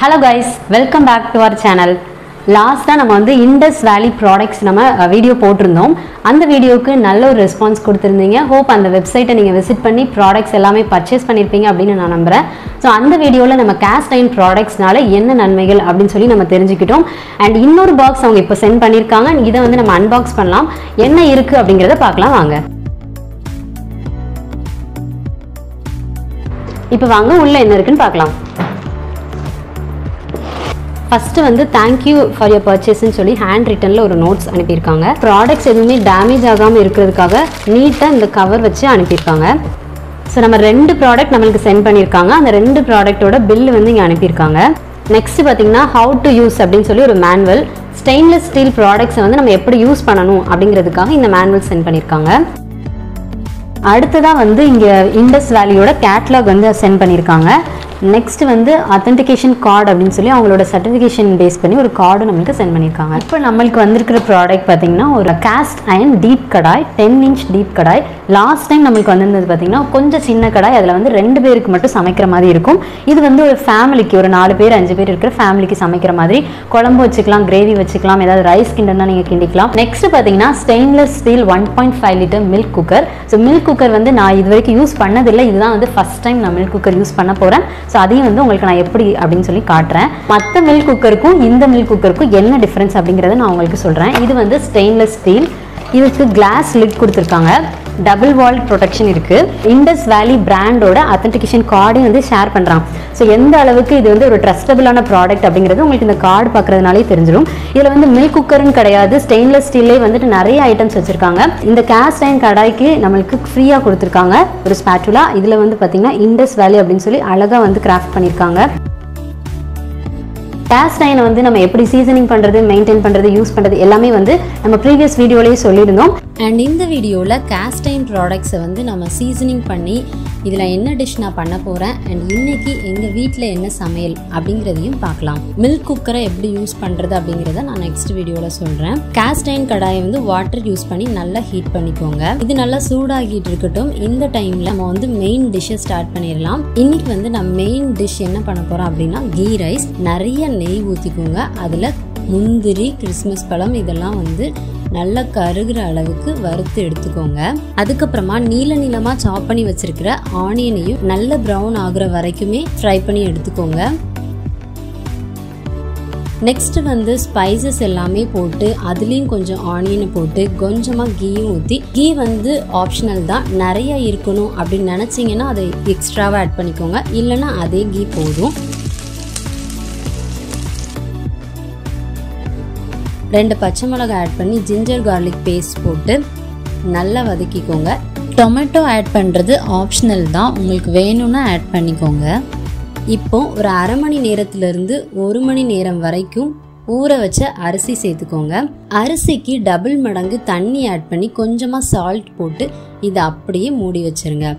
Hello guys, welcome back to our channel. Last time நம்ம வந்து Indus Valley products நம்ம video போட்டிருந்தோம். அந்த வீடியோக்கு நல்ல ஒரு ரெஸ்பான்ஸ் கொடுத்திருந்தீங்க. ஹோப் அந்த வெப்சைட்டை நீங்க விசிட் பண்ணி ப்ராடக்ட்ஸ் எல்லாமே பர்ச்சேஸ் பண்ணிருப்பீங்க அப்படினு நான் நம்புறேன். சோ அந்த வீடியோல நம்ம cast iron productsனால என்ன நன்மைகள் அப்படினு சொல்லி நம்ம தெரிஞ்சுக்கிட்டோம். and இன்னொரு பாக்ஸ் அவங்க இப்ப சென்ட் பண்ணிருக்காங்க. இத வந்து நம்ம அன்பாக்ஸ் பண்ணலாம். என்ன இருக்கு அப்படிங்கறத பார்க்கலாம் வாங்க. இப்போ வாங்க உள்ள என்ன இருக்குன்னு பார்க்கலாம். First வந்து thank you for your purchase ன்னு சொல்லி hand writtenல ஒரு notes அனுப்பியிருக்காங்க. Products எதுவுமே டேமேஜ் ஆகாம இருக்கிறதுக்காக நீட்டா இந்த கவர் வச்சு அனுப்பியிருக்காங்க. ஸோ நம்ம ரெண்டு ப்ராடக்ட் நம்மளுக்கு சென்ட் பண்ணியிருக்காங்க. அந்த ரெண்டு ப்ராடக்ட்டோட பில் வந்து இங்கே அனுப்பியிருக்காங்க. நெக்ஸ்ட் பார்த்தீங்கன்னா ஹவு டு யூஸ் அப்படின்னு சொல்லி ஒரு மேனுவல், ஸ்டெயின்லெஸ் ஸ்டீல் ப்ராடக்ட்ஸை வந்து நம்ம எப்படி யூஸ் பண்ணணும் அப்படிங்கிறதுக்காக இந்த மேனுவல் சென்ட் பண்ணியிருக்காங்க. அடுத்ததாக வந்து இங்கே இண்டஸ் வேலியோட கேட்லாக் வந்து சென்ட் பண்ணியிருக்காங்க. நெக்ஸ்ட் வந்து அத்தன்டிகேஷன் கார்டு அப்படின்னு சொல்லி அவங்களோட சர்டிஃபிகேஷன் பேஸ் பண்ணி ஒரு கார்டு நம்மளுக்கு சென்ட் பண்ணியிருக்காங்க. இப்போ நம்மளுக்கு வந்திருக்கிற ப்ராடக்ட் பார்த்தீங்கன்னா ஒரு காஸ்ட் அயர்ன் டீப் கடாய், 10 inch டீப் கடாய். லாஸ்ட் டைம் நம்மளுக்கு வந்திருந்தது பார்த்தீங்கன்னா கொஞ்சம் சின்ன கடாய், அதில் வந்து 2 பேருக்கு மட்டும் சமைக்கிற மாதிரி இருக்கும். இது வந்து ஒரு ஃபேமிலிக்கு, ஒரு 4 பேர் 5 பேர் இருக்கிற ஃபேமிலிக்கு சமைக்கிற மாதிரி குழம்பு வச்சுக்கலாம், கிரேவி வச்சுக்கலாம், ஏதாவது ரைஸ் கிண்டனா நீங்கள் கிண்டிக்கலாம். நெக்ஸ்ட் பார்த்தீங்கன்னா stainless steel 1.5 liter milk cooker. So milk cooker வந்து நான் இது வரைக்கும் யூஸ் பண்ணதில்லை, இதுதான் வந்து ஃபர்ஸ்ட் டைம் நான் மில்க் குக்கர் யூஸ் பண்ண போகிறேன். ஸோ அதையும் வந்து உங்களுக்கு நான் எப்படி அப்படின்னு சொல்லி காட்டுறேன். மற்ற மில்க் குக்கருக்கும் இந்த மில்க் குக்கருக்கும் என்ன டிஃப்ரென்ஸ் அப்படிங்கிறத நான் உங்களுக்கு சொல்கிறேன். இது வந்து ஸ்டெயின்லெஸ் ஸ்டீல், இதுக்கு கிளாஸ் லிட் கொடுத்துருக்காங்க, டபுள் வால் ப்ரொடெக்ஷன் இருக்குது. இண்டஸ் வேலி பிராண்டோட அத்தன்டிகேஷன் கார்டையும் வந்து ஷேர் பண்ணுறாங்க. ஸோ எந்த அளவுக்கு இது வந்து ஒரு ட்ரஸ்டபிளான ப்ராடக்ட் அப்படிங்கிறது உங்களுக்கு இந்த கார்டு பார்க்குறதுனாலே தெரிஞ்சிடும். இதில் வந்து மில்க் குக்கர்னு கிடையாது, ஸ்டெயின்லெஸ் ஸ்டீல்லே வந்துட்டு நிறைய ஐட்டம்ஸ் வச்சுருக்காங்க. இந்த கேஸ்ட் அயர்ன் கடாய்க்கு நம்மளுக்கு ஃப்ரீயாக கொடுத்துருக்காங்க ஒரு ஸ்பேட்டுலா. இதில் வந்து பார்த்தீங்கன்னா இண்டஸ் வேலி அப்படின்னு சொல்லி அழகாக வந்து கிராஃப்ட் பண்ணியிருக்காங்க. கேஸ்ட் அயர்னை வந்து நம்ம எப்படி சீசனிங் பண்ணுறது, மெயின்டைன் பண்ணுறது, யூஸ் பண்ணுறது எல்லாமே வந்து நம்ம ப்ரீவியஸ் வீடியோலேயே சொல்லியிருந்தோம். அண்ட் இந்த வீடியோவில் கேஸ்ட் அயர்ன் ப்ராடக்ட்ஸை வந்து நம்ம சீசனிங் பண்ணி இதில் என்ன டிஷ் நான் பண்ண போகிறேன் அண்ட் இன்னைக்கு எங்கள் வீட்டில் என்ன சமையல் அப்படிங்கிறதையும் பார்க்கலாம். மில்க் குக்கரை எப்படி யூஸ் பண்ணுறது அப்படிங்கிறத நான் நெக்ஸ்ட் வீடியோவில் சொல்கிறேன். கேஸ்ட் அயர்ன் கடாயை வந்து வாட்டர் யூஸ் பண்ணி நல்லா ஹீட் பண்ணிக்கோங்க. இது நல்லா சூடாகிட்டு இருக்கட்டும். இந்த டைமில் நம்ம வந்து மெயின் டிஷ்ஷை ஸ்டார்ட் பண்ணிடலாம். இன்னைக்கு வந்து நான் மெயின் டிஷ் என்ன பண்ண போகிறோம் அப்படின்னா கீ ரைஸ். நிறைய நெய் ஊற்றிக்கோங்க. அதில் முந்திரி, கிறிஸ்மஸ் பழம் இதெல்லாம் வந்து நல்லா கருகிற அளவுக்கு வறுத்து எடுத்துக்கோங்க. அதுக்கப்புறமா நீல நீளமா சாப் பண்ணி வச்சிருக்கிற ஆனியனையும் நல்ல ப்ரௌன் ஆகுற வரைக்குமே ஃப்ரை பண்ணி எடுத்துக்கோங்க. நெக்ஸ்ட் வந்து ஸ்பைசஸ் எல்லாமே போட்டு அதுலேயும் கொஞ்சம் ஆனியனை போட்டு கொஞ்சமாக கீயும் ஊற்றி, கீ வந்து ஆப்ஷனல் தான், நிறைய இருக்கணும் அப்படின்னு நினச்சிங்கன்னா அதை எக்ஸ்ட்ராவாக ஆட் பண்ணிக்கோங்க, இல்லைன்னா அதே கீ போதும். 2 பச்சை மிளகாய் ஆட் பண்ணி ஜிஞ்சர் கார்லிக் பேஸ்ட் போட்டு நல்லா வதக்கிக்கோங்க. டொமேட்டோ ஆட் பண்ணுறது ஆப்ஷனல் தான், உங்களுக்கு வேணும்னா ஆட் பண்ணிக்கோங்க. இப்போ ஒரு அரை மணி நேரத்துலேருந்து 1 மணி நேரம் வரைக்கும் ஊற வச்ச அரிசி சேர்த்துக்கோங்க. அரிசிக்கு டபுள் மடங்கு தண்ணி ஆட் பண்ணி கொஞ்சமாக சால்ட் போட்டு இதை அப்படியே மூடி வச்சிருங்க.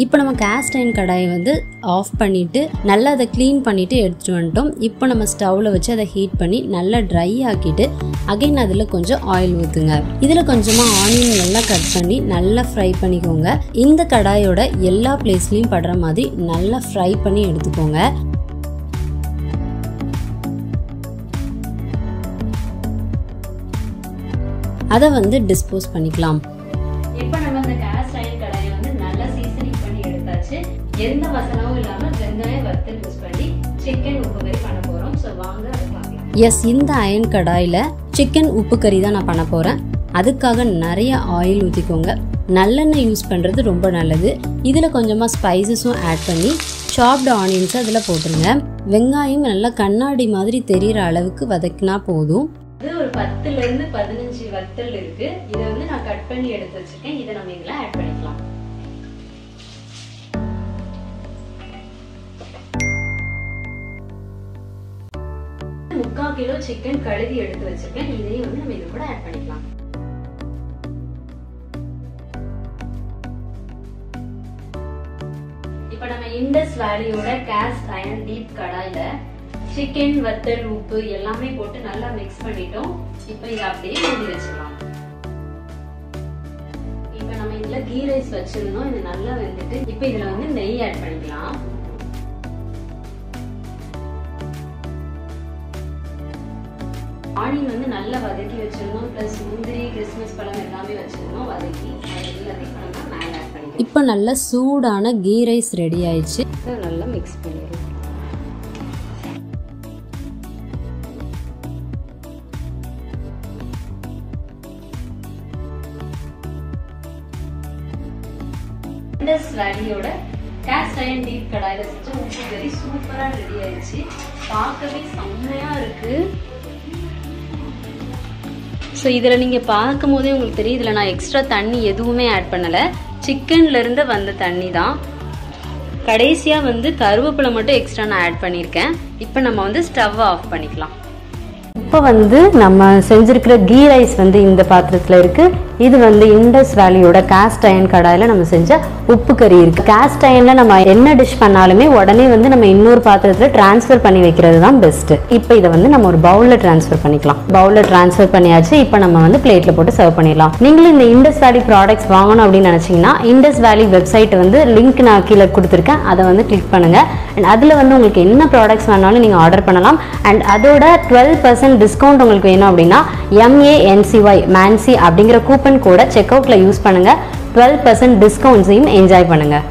இப்போ நம்ம கேஸ்ட் அயர்ன் கடாயை வந்து ஆஃப் பண்ணிவிட்டு நல்லா அதை க்ளீன் பண்ணிவிட்டு எடுத்துகிட்டு வந்துட்டோம். இப்போ நம்ம ஸ்டவ்வில் வச்சு அதை ஹீட் பண்ணி நல்லா ட்ரை ஆக்கிட்டு அகைன் அதில் கொஞ்சம் ஆயில் ஊற்றுங்க. இதில் கொஞ்சமாக ஆனியன் நல்லா கட் பண்ணி நல்லா ஃப்ரை பண்ணிக்கோங்க. இந்த கடாயோட எல்லா பிளேஸ்லையும் படுற மாதிரி நல்லா ஃப்ரை பண்ணி எடுத்துக்கோங்க. அதை வந்து டிஸ்போஸ் பண்ணிக்கலாம். இப்போ நம்ம இந்த கேஸ்ட் அயர்ன் கடாயை வந்து நல்லா சீசனிங் பண்ணி எடுத்தாச்சு. எந்த வசனமும் இல்லாமல் வெங்காயம் வறுத்தல் யூஸ் பண்ணி சிக்கன் உப்பு கறி பண்ண போகிறோம். ஸோ வாங்க அதை பார்க்கலாம். எஸ், இந்த அயர்ன் கடாயில் சிக்கன் உப்பு கறி தான் நான் பண்ண போகிறேன். அதுக்காக நிறைய ஆயில் ஊற்றிக்கோங்க. நல்லெண்ணெய் யூஸ் பண்ணுறது ரொம்ப நல்லது. இதில் கொஞ்சமாக ஸ்பைசஸும் ஆட் பண்ணி சாப்டு ஆனியன்ஸை அதில் போட்டுருங்க. வெங்காயம் நல்லா கண்ணாடி மாதிரி தெரிகிற அளவுக்கு வதக்கினா போதும். ஒரு 10 to 15 வத்தல் இருக்கு. இதை வந்து நான் கட் பண்ணி எடுத்து வச்சிருக்கேன். இதை நம்ம இதெல்லாம் ஆட் பண்ணிக்கலாம். முக்கால் கிலோ சிக்கன் கழுவி எடுத்து வச்சிருக்கேன். இதையும் வந்து நம்ம இது கூட ஆட் பண்ணிக்கலாம். இப்போ நம்ம இண்டஸ் வேலியோட கேஸ்ட் அயர்ன் டீப் கடாயில சிக்கன், வத்தல், உப்பு எல்லாமே போட்டு நல்லா மிக்ஸ் பண்ணிட்டோம். இப்போ இதை அப்படியே மூடி வச்சிடலாம். இப்போ நம்ம இதுல கீ ரைஸ் வச்சிருந்தோம். இது நல்லா வெந்துட்டு இப்போ இதுல வந்து நெய் ஆட் பண்ணிக்கலாம். ஆனியன் வந்து நல்லா வதக்கி வச்சிருந்தோம், ப்ளஸ் முந்திரி கிறிஸ்மஸ் பழம் எல்லாமே வச்சிருந்தோம் வதக்கி. அது எல்லாத்தையும் நம்ம மேலே ஆட் பண்ணிக்கலாம். இப்போ நல்ல சூடான கீ ரைஸ் ரெடி ஆயிடுச்சு. நல்லா மிக்ஸ் பண்ணிடுவோம். இண்டஸ் வேலியோட கேஸ்ட் அயர்ன் டீப் கடாயில செஞ்ச உப்பு கறி சூப்பரா ரெடி ஆயிடுச்சு. பார்க்கவே செம்மையா இருக்கு. ஸோ இதில் நீங்கள் பார்க்கும் போதே உங்களுக்கு தெரியும், இதில் நான் எக்ஸ்ட்ரா தண்ணி எதுவுமே ஆட் பண்ணலை, சிக்கன்ல இருந்து வந்த தண்ணி தான். கடைசியாக வந்து கருவேப்பிலை மட்டும் எக்ஸ்ட்ரா நான் ஆட் பண்ணியிருக்கேன். இப்போ நம்ம வந்து ஸ்டவ் ஆஃப் பண்ணிக்கலாம். இப்போ வந்து நம்ம செஞ்சிருக்கிற கீ ரைஸ் வந்து இந்த பாத்திரத்தில் இருக்குது. இது வந்து இண்டஸ் வேலியோட காஸ்ட் அயர்ன் கடாயில் நம்ம செஞ்ச உப்பு கறி இருக்குது. காஸ்ட் அயர்னில் நம்ம என்ன டிஷ் பண்ணாலுமே உடனே வந்து நம்ம இன்னொரு பாத்திரத்தில் ட்ரான்ஸ்ஃபர் பண்ணி வைக்கிறது தான் பெஸ்ட்டு. இப்போ இதை வந்து நம்ம ஒரு பவுலில் ட்ரான்ஸ்ஃபர் பண்ணிக்கலாம். பவுலில் ட்ரான்ஸ்ஃபர் பண்ணியாச்சு. இப்போ நம்ம வந்து பிளேட்டில் போட்டு சர்வ் பண்ணிடலாம். நீங்களும் இந்த இண்டஸ் வேலி ப்ராடக்ட்ஸ் வாங்கணும் அப்படின்னு நினச்சிங்கன்னா இண்டஸ் வேலி வெப்சைட் வந்து லிங்க் நான் கீழே கொடுத்துருக்கேன், அதை வந்து கிளிக் பண்ணுங்கள். அண்ட் அதில் வந்து உங்களுக்கு என்ன ப்ராடக்ட்ஸ் வேணாலும் நீங்கள் ஆர்டர் பண்ணலாம். அண்ட் அதோட 12% டிஸ்கவுண்ட் உங்களுக்கு வேணும் அப்படின்னா MANCY அப்படிங்கிற கூப்பன் கோடை செக் அவுட்டில் யூஸ் பண்ணுங்கள். 12% டிஸ்கவுண்ட்ஸையும் என்ஜாய் பண்ணுங்கள்.